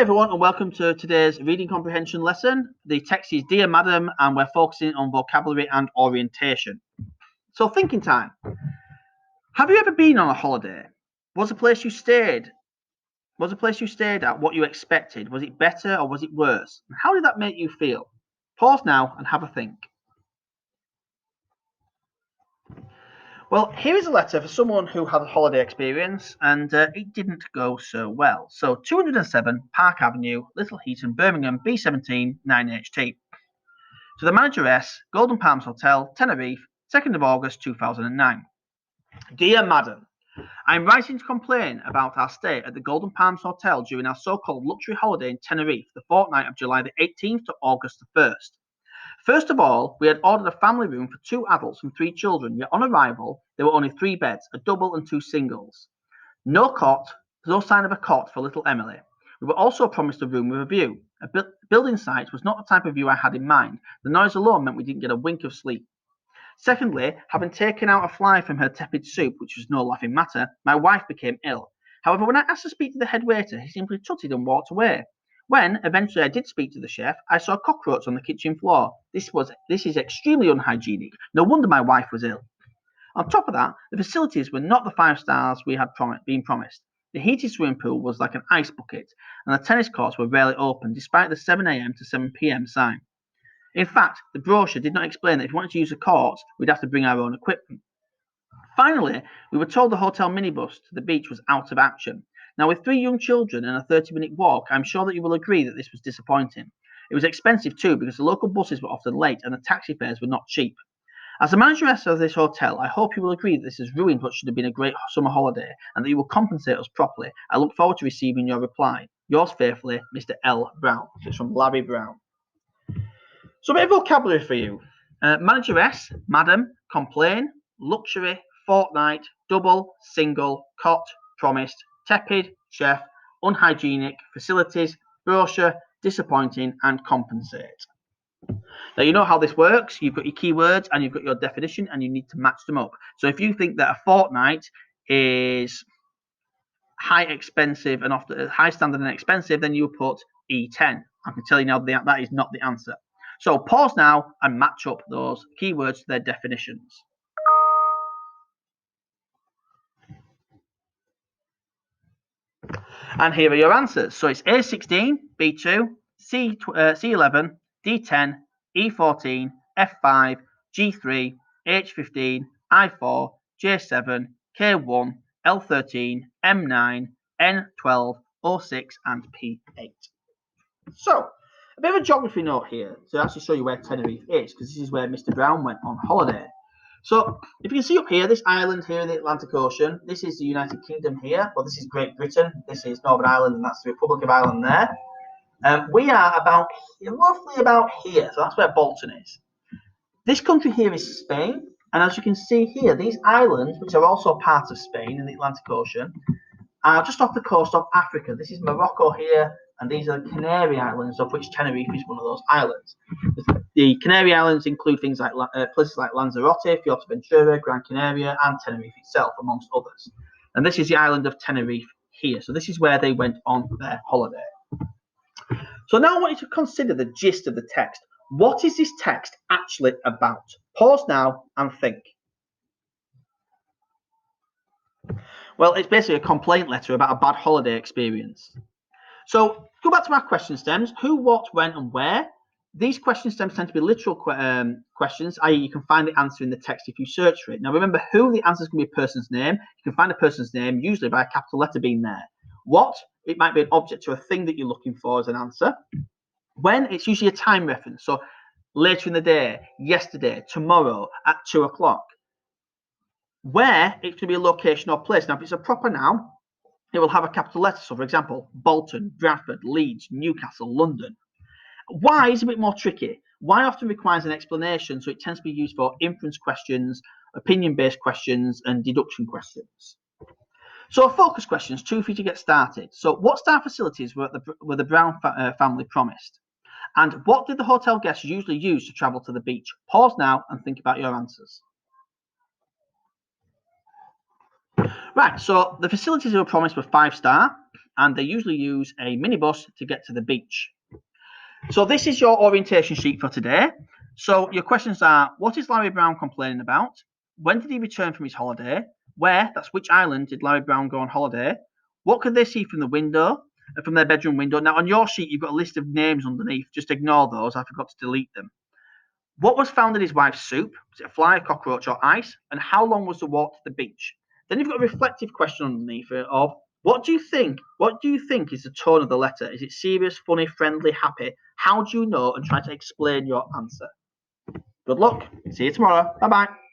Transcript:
Everyone, and welcome to today's reading comprehension lesson. The text is Dear Madam, and we're focusing on vocabulary and orientation. So, thinking time. Have you ever been on a holiday? Was the place you stayed at what you expected? Was it better or was it worse? And how did that make you feel? Pause now and have a think. Well, here is a letter for someone who had a holiday experience and it didn't go so well. So 207 Park Avenue, Little Heaton, Birmingham, B17 9HT. To the manageress, Golden Palms Hotel, Tenerife, 2nd of August 2009. Dear Madam, I am writing to complain about our stay at the Golden Palms Hotel during our so-called luxury holiday in Tenerife, the fortnight of July the 18th to August the 1st. First of all, we had ordered a family room for 2 adults and 3 children, yet on arrival, there were only 3 beds, a double and 2 singles. No sign of a cot for little Emily. We were also promised a room with a view. A building site was not the type of view I had in mind. The noise alone meant we didn't get a wink of sleep. Secondly, having taken out a fly from her tepid soup, which was no laughing matter, my wife became ill. However, when I asked to speak to the head waiter, he simply tutted and walked away. When eventually I did speak to the chef, I saw cockroaches on the kitchen floor. This is extremely unhygienic. No wonder my wife was ill. On top of that, the facilities were not the 5 stars we had been promised. The heated swimming pool was like an ice bucket, and the tennis courts were rarely open, despite the 7 a.m. to 7 p.m. sign. In fact, the brochure did not explain that if we wanted to use the courts, we'd have to bring our own equipment. Finally, we were told the hotel minibus to the beach was out of action. Now, with 3 young children and a 30-minute walk, I'm sure that you will agree that this was disappointing. It was expensive too because the local buses were often late and the taxi fares were not cheap. As the manageress of this hotel, I hope you will agree that this has ruined what should have been a great summer holiday and that you will compensate us properly. I look forward to receiving your reply. Yours faithfully, Mr. L. Brown. It's from Larry Brown. So a bit of vocabulary for you. Manageress, madam, complain, luxury, fortnight, double, single, cot, promised, tepid, chef, unhygienic, facilities, brochure, disappointing, and compensate. Now, you know how this works. You've got your keywords and you've got your definition and you need to match them up. So if you think that a fortnight is high expensive and often high standard and expensive, then you put E10. I can tell you now that is not the answer. So pause now and match up those keywords to their definitions. And here are your answers. So it's A16, B2, C11, D10, E14, F5, G3, H15, I4, J7, K1, L13, M9, N12, O6, and P8. So, a bit of a geography note here to actually show you where Tenerife is, because this is where Mr. Brown went on holiday. So, if you can see up here, this island here in the Atlantic Ocean, this is the United Kingdom here. Well, this is Great Britain, this is Northern Ireland, and that's the Republic of Ireland there. We are roughly about here, so that's where Bolton is. This country here is Spain, and as you can see here, these islands, which are also part of Spain in the Atlantic Ocean, are just off the coast of Africa. This is Morocco here, and these are the Canary Islands, of which Tenerife is one of those islands. The Canary Islands include things like places like Lanzarote, Fuerteventura, Gran Canaria, and Tenerife itself, amongst others. And this is the island of Tenerife here. So this is where they went on their holiday. So now I want you to consider the gist of the text. What is this text actually about? Pause now and think. Well, it's basically a complaint letter about a bad holiday experience. So go back to our question stems. Who, what, when, and where. These question stems tend to be literal questions, i.e. you can find the answer in the text if you search for it. Now remember, who, the answer is going to be a person's name. You can find a person's name usually by a capital letter being there. What, it might be an object or a thing that you're looking for as an answer. When, it's usually a time reference. So later in the day, yesterday, tomorrow, at 2 o'clock. Where, it's going to be a location or place. Now if it's a proper noun, it will have a capital letter. So for example, Bolton, Bradford, Leeds, Newcastle, London. Why is a bit more tricky. Why often requires an explanation, so it tends to be used for inference questions, opinion-based questions, and deduction questions. So focus questions, 2 for you to get started. So what star facilities were the Brown family promised? And what did the hotel guests usually use to travel to the beach? Pause now and think about your answers. Right, so the facilities they were promised were 5-star, and they usually use a minibus to get to the beach. So this is your orientation sheet for today. So your questions are, what is Larry Brown complaining about? When did he return from his holiday? Where, that's which island, did Larry Brown go on holiday? What could they see from the window, from their bedroom window? Now on your sheet, you've got a list of names underneath. Just ignore those. I forgot to delete them. What was found in his wife's soup? Was it a fly, a cockroach, or ice? And how long was the walk to the beach? Then you've got a reflective question underneath it of, what do you think? What do you think is the tone of the letter? Is it serious, funny, friendly, happy? How do you know? And try to explain your answer. Good luck. See you tomorrow. Bye bye.